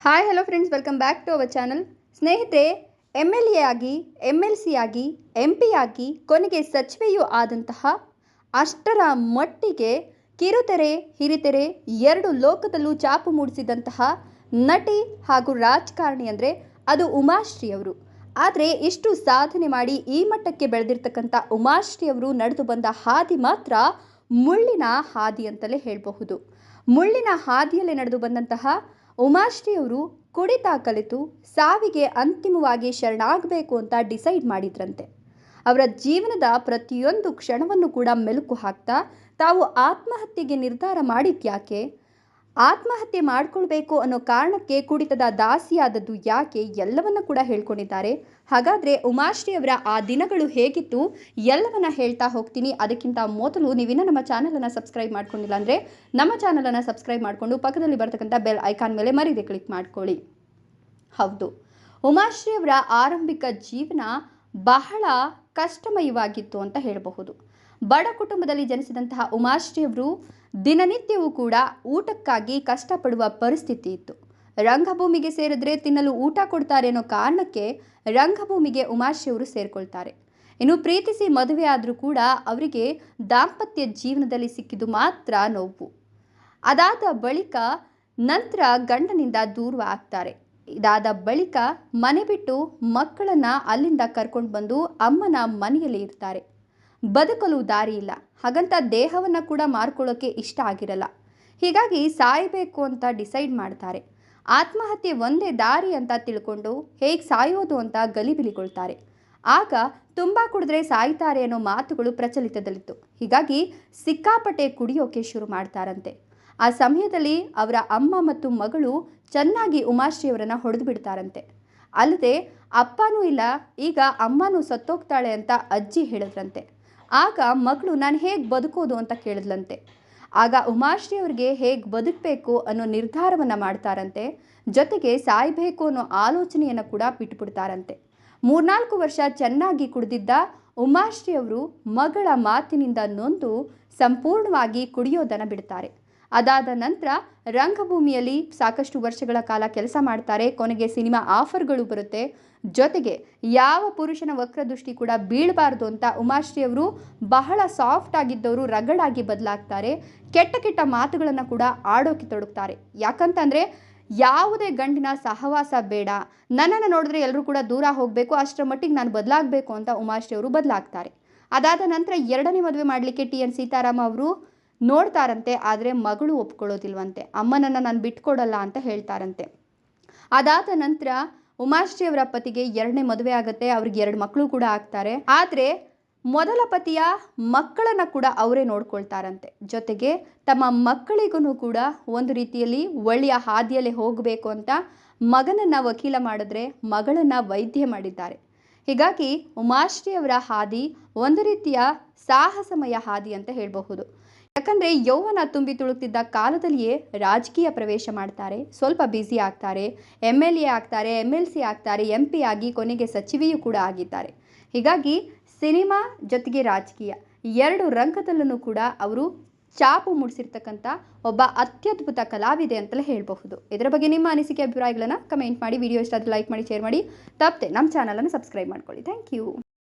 Hi hello friends, welcome back to our channel. ಸ್ನೇಹಿತರೆ, MLA ಆಗಿ MLC ಆಗಿ MP ಆಗಿ ಕೊನೆಗೆ ಸಚಿವೆಯೂ ಆದಂತಹ ಅಷ್ಟರ ಮಟ್ಟಿಗೆ ಕಿರುತೆರೆ ಹಿರಿತೆರೆ ಎರಡು ಲೋಕದಲ್ಲೂ ಚಾಪು ಮೂಡಿಸಿದಂತಹ ನಟಿ ಹಾಗೂ ರಾಜಕಾರಣಿ ಅಂದರೆ ಅದು ಉಮಾಶ್ರೀ ಅವರು. ಆದರೆ ಇಷ್ಟು ಸಾಧನೆ ಮಾಡಿ ಈ ಮಟ್ಟಕ್ಕೆ ಬೆಳೆದಿರ್ತಕ್ಕಂಥ ಉಮಾಶ್ರೀ ಅವರು ನಡೆದು ಬಂದ ಹಾದಿ ಮಾತ್ರ ಮುಳ್ಳಿನ ಹಾದಿ ಅಂತಲೇ ಹೇಳಬಹುದು. ಮುಳ್ಳಿನ ಹಾದಿಯಲ್ಲೇ ನಡೆದು ಬಂದಂತಹ ಉಮಾಶ್ರೀ ಅವರು ಕುಡಿತಾ ಕಲಿತು ಸಾವಿಗೆ ಅಂತಿಮವಾಗಿ ಶರಣಾಗಬೇಕು ಅಂತ ಡಿಸೈಡ್ ಮಾಡಿದ್ರಂತೆ. ಅವರ ಜೀವನದ ಪ್ರತಿಯೊಂದು ಕ್ಷಣವನ್ನು ಕೂಡ ಮೆಲುಕು ಹಾಕ್ತಾ ತಾವು ಆತ್ಮಹತ್ಯೆಗೆ ನಿರ್ಧಾರ ಮಾಡಿದ್ಯಾಕೆ, ಆತ್ಮಹತ್ಯೆ ಮಾಡ್ಕೊಳ್ಬೇಕು ಅನ್ನೋ ಕಾರಣಕ್ಕೆ ಕುಡಿತದ ದಾಸಿಯಾದದ್ದು ಯಾಕೆ ಎಲ್ಲವನ್ನ ಕೂಡ ಹೇಳ್ಕೊಂಡಿದ್ದಾರೆ. ಹಾಗಾದರೆ ಉಮಾಶ್ರೀ ಅವರ ಆ ದಿನಗಳು ಹೇಗಿತ್ತು ಎಲ್ಲವನ್ನ ಹೇಳ್ತಾ ಹೋಗ್ತೀನಿ. ಅದಕ್ಕಿಂತ ಮೊದಲು ನೀವಿನ್ನ ನಮ್ಮ ಚಾನಲನ್ನು ಸಬ್ಸ್ಕ್ರೈಬ್ ಮಾಡ್ಕೊಂಡಿಲ್ಲ ಅಂದರೆ ನಮ್ಮ ಚಾನಲನ್ನು ಸಬ್ಸ್ಕ್ರೈಬ್ ಮಾಡಿಕೊಂಡು ಪಕ್ಕದಲ್ಲಿ ಬರ್ತಕ್ಕಂಥ ಬೆಲ್ ಐಕಾನ್ ಮೇಲೆ ಮರೀದೆ ಕ್ಲಿಕ್ ಮಾಡ್ಕೊಳ್ಳಿ. ಹೌದು, ಉಮಾಶ್ರೀ ಅವರ ಆರಂಭಿಕ ಜೀವನ ಬಹಳ ಕಷ್ಟಮಯವಾಗಿತ್ತು ಅಂತ ಹೇಳಬಹುದು. ಬಡ ಕುಟುಂಬದಲ್ಲಿ ಜನಿಸಿದಂತಹ ಉಮಾಶ್ರೀ ಅವರು ದಿನನಿತ್ಯವೂ ಕೂಡ ಊಟಕ್ಕಾಗಿ ಕಷ್ಟಪಡುವ ಪರಿಸ್ಥಿತಿ ಇತ್ತು. ರಂಗಭೂಮಿಗೆ ಸೇರಿದ್ರೆ ತಿನ್ನಲು ಊಟ ಕೊಡ್ತಾರೆ ಅನ್ನೋ ಕಾರಣಕ್ಕೆ ರಂಗಭೂಮಿಗೆ ಉಮಾಶ್ರೀ ಅವರು ಸೇರಿಕೊಳ್ತಾರೆ. ಇನ್ನು ಪ್ರೀತಿಸಿ ಮದುವೆ ಆದರೂ ಕೂಡ ಅವರಿಗೆ ದಾಂಪತ್ಯ ಜೀವನದಲ್ಲಿ ಸಿಕ್ಕಿದ್ದು ಮಾತ್ರ ನೋವು. ಅದಾದ ಬಳಿಕ ನಂತರ ಗಂಡನಿಂದ ದೂರ ಆಗ್ತಾರೆ. ಇದಾದ ಬಳಿಕ ಮನೆ ಬಿಟ್ಟು ಮಕ್ಕಳನ್ನು ಅಲ್ಲಿಂದ ಕರ್ಕೊಂಡು ಬಂದು ಅಮ್ಮನ ಮನೆಯಲ್ಲಿ ಇರ್ತಾರೆ. ಬದುಕಲು ದಾರಿ ಇಲ್ಲ, ಹಾಗಂತ ದೇಹವನ್ನು ಕೂಡ ಮಾರ್ಕೊಳ್ಳೋಕ್ಕೆ ಇಷ್ಟ ಆಗಿರಲ್ಲ. ಹೀಗಾಗಿ ಸಾಯಬೇಕು ಅಂತ ಡಿಸೈಡ್ ಮಾಡ್ತಾರೆ. ಆತ್ಮಹತ್ಯೆ ಒಂದೇ ದಾರಿ ಅಂತ ತಿಳ್ಕೊಂಡು ಹೇಗೆ ಸಾಯೋದು ಅಂತ ಗಲಿಬಿಲಿಗೊಳ್ತಾರೆ. ಆಗ ತುಂಬ ಕುಡಿದ್ರೆ ಸಾಯ್ತಾರೆ ಅನ್ನೋ ಮಾತುಗಳು ಪ್ರಚಲಿತದಲ್ಲಿತ್ತು. ಹೀಗಾಗಿ ಸಿಕ್ಕಾಪಟ್ಟೆ ಕುಡಿಯೋಕೆ ಶುರು ಮಾಡ್ತಾರಂತೆ. ಆ ಸಮಯದಲ್ಲಿ ಅವರ ಅಮ್ಮ ಮತ್ತು ಮಗಳು ಚೆನ್ನಾಗಿ ಉಮಾಶ್ರೀ ಅವರನ್ನು ಹೊಡೆದು ಬಿಡ್ತಾರಂತೆ. ಅಲ್ಲದೆ ಅಪ್ಪನೂ ಇಲ್ಲ, ಈಗ ಅಮ್ಮನೂ ಸತ್ತೋಗ್ತಾಳೆ ಅಂತ ಅಜ್ಜಿ ಹೇಳಿದ್ರಂತೆ. ಆಗ ಮಗಳು ನಾನು ಹೇಗೆ ಬದುಕೋದು ಅಂತ ಕೇಳಿದ್ಲಂತೆ. ಆಗ ಉಮಾಶ್ರೀ ಅವರಿಗೆ ಹೇಗೆ ಬದುಕಬೇಕು ಅನ್ನೋ ನಿರ್ಧಾರವನ್ನು ಮಾಡ್ತಾರಂತೆ. ಜೊತೆಗೆ ಸಾಯಬೇಕು ಅನ್ನೋ ಆಲೋಚನೆಯನ್ನು ಕೂಡ ಬಿಟ್ಬಿಡ್ತಾರಂತೆ. 3-4 ವರ್ಷ ಚೆನ್ನಾಗಿ ಕುಡಿದಿದ್ದ ಉಮಾಶ್ರೀ ಅವರು ಮಗಳ ಮಾತಿನಿಂದ ನೊಂದು ಸಂಪೂರ್ಣವಾಗಿ ಕುಡಿಯೋದನ್ನು ಬಿಡ್ತಾರೆ. ಅದಾದ ನಂತರ ರಂಗಭೂಮಿಯಲ್ಲಿ ಸಾಕಷ್ಟು ವರ್ಷಗಳ ಕಾಲ ಕೆಲಸ ಮಾಡ್ತಾರೆ. ಕೊನೆಗೆ ಸಿನಿಮಾ ಆಫರ್ಗಳು ಬರುತ್ತೆ. ಜೊತೆಗೆ ಯಾವ ಪುರುಷನ ವಕ್ರದೃಷ್ಟಿ ಕೂಡ ಬೀಳಬಾರ್ದು ಅಂತ ಉಮಾಶ್ರೀ ಅವರು ಬಹಳ ಸಾಫ್ಟ್ ಆಗಿದ್ದವರು ರಗಡಾಗಿ ಬದಲಾಗ್ತಾರೆ. ಕೆಟ್ಟ ಕೆಟ್ಟ ಮಾತುಗಳನ್ನು ಕೂಡ ಆಡೋಕೆ ತೊಡಗ್ತಾರೆ. ಯಾಕಂತಂದರೆ ಯಾವುದೇ ಗಂಡಿನ ಸಹವಾಸ ಬೇಡ, ನನ್ನನ್ನು ನೋಡಿದ್ರೆ ಎಲ್ಲರೂ ಕೂಡ ದೂರ ಹೋಗಬೇಕು, ಅಷ್ಟರ ಮಟ್ಟಿಗೆ ನಾನು ಬದಲಾಗಬೇಕು ಅಂತ ಉಮಾಶ್ರೀ ಅವರು ಬದಲಾಗ್ತಾರೆ. ಅದಾದ ನಂತರ 2ನೇ ಮದುವೆ ಮಾಡಲಿಕ್ಕೆ TN ಸೀತಾರಾಮ ಅವರು ನೋಡ್ತಾರಂತೆ. ಆದರೆ ಮಗಳು ಒಪ್ಕೊಳ್ಳೋದಿಲ್ವಂತೆ. ಅಮ್ಮನನ್ನು ನಾನು ಬಿಟ್ಕೊಡಲ್ಲ ಅಂತ ಹೇಳ್ತಾರಂತೆ. ಅದಾದ ನಂತರ ಉಮಾಶ್ರೀ ಅವರ ಪತಿಗೆ 2ನೇ ಮದುವೆ ಆಗುತ್ತೆ. ಅವ್ರಿಗೆ 2 ಮಕ್ಕಳು ಕೂಡ ಆಗ್ತಾರೆ. ಆದರೆ ಮೊದಲ ಪತಿಯ ಮಕ್ಕಳನ್ನು ಕೂಡ ಅವರೇ ನೋಡ್ಕೊಳ್ತಾರಂತೆ. ಜೊತೆಗೆ ತಮ್ಮ ಮಕ್ಕಳಿಗೂ ಕೂಡ ಒಂದು ರೀತಿಯಲ್ಲಿ ಒಳ್ಳೆಯ ಹಾದಿಯಲ್ಲೇ ಹೋಗಬೇಕು ಅಂತ ಮಗನನ್ನು ವಕೀಲ ಮಾಡಿದ್ರೆ ಮಗಳನ್ನು ವೈದ್ಯ ಮಾಡಿದ್ದಾರೆ. ಹೀಗಾಗಿ ಉಮಾಶ್ರೀ ಅವರ ಹಾದಿ ಒಂದು ರೀತಿಯ ಸಾಹಸಮಯ ಹಾದಿ ಅಂತ ಹೇಳಬಹುದು. ಯಾಕಂದರೆ ಯೌವನ ತುಂಬಿ ತುಳುಕ್ತಿದ್ದ ಕಾಲದಲ್ಲಿಯೇ ರಾಜಕೀಯ ಪ್ರವೇಶ ಮಾಡ್ತಾರೆ. ಸ್ವಲ್ಪ ಬ್ಯುಸಿ ಆಗ್ತಾರೆ. MLA ಆಗ್ತಾರೆ, MLC ಆಗ್ತಾರೆ, MP ಆಗಿ ಕೊನೆಗೆ ಸಚಿವೆಯೂ ಕೂಡ ಆಗಿದ್ದಾರೆ. ಹೀಗಾಗಿ ಸಿನಿಮಾ ಜೊತೆಗೆ ರಾಜಕೀಯ 2 ರಂಗದಲ್ಲೂ ಕೂಡ ಅವರು ಚಾಪು ಮೂಡಿಸಿರ್ತಕ್ಕಂಥ ಒಬ್ಬ ಅತ್ಯದ್ಭುತ ಕಲಾವಿದೆ ಅಂತಲೇ ಹೇಳಬಹುದು. ಇದರ ಬಗ್ಗೆ ನಿಮ್ಮ ಅನಿಸಿಕೆ ಅಭಿಪ್ರಾಯಗಳನ್ನು ಕಮೆಂಟ್ ಮಾಡಿ. ವಿಡಿಯೋ ಇಷ್ಟ ಆದರೆ ಲೈಕ್ ಮಾಡಿ, ಶೇರ್ ಮಾಡಿ. ತಪ್ಪದೆ ನಮ್ಮ ಚಾನಲನ್ನು ಸಬ್ಸ್ಕ್ರೈಬ್ ಮಾಡ್ಕೊಳ್ಳಿ. Thank you.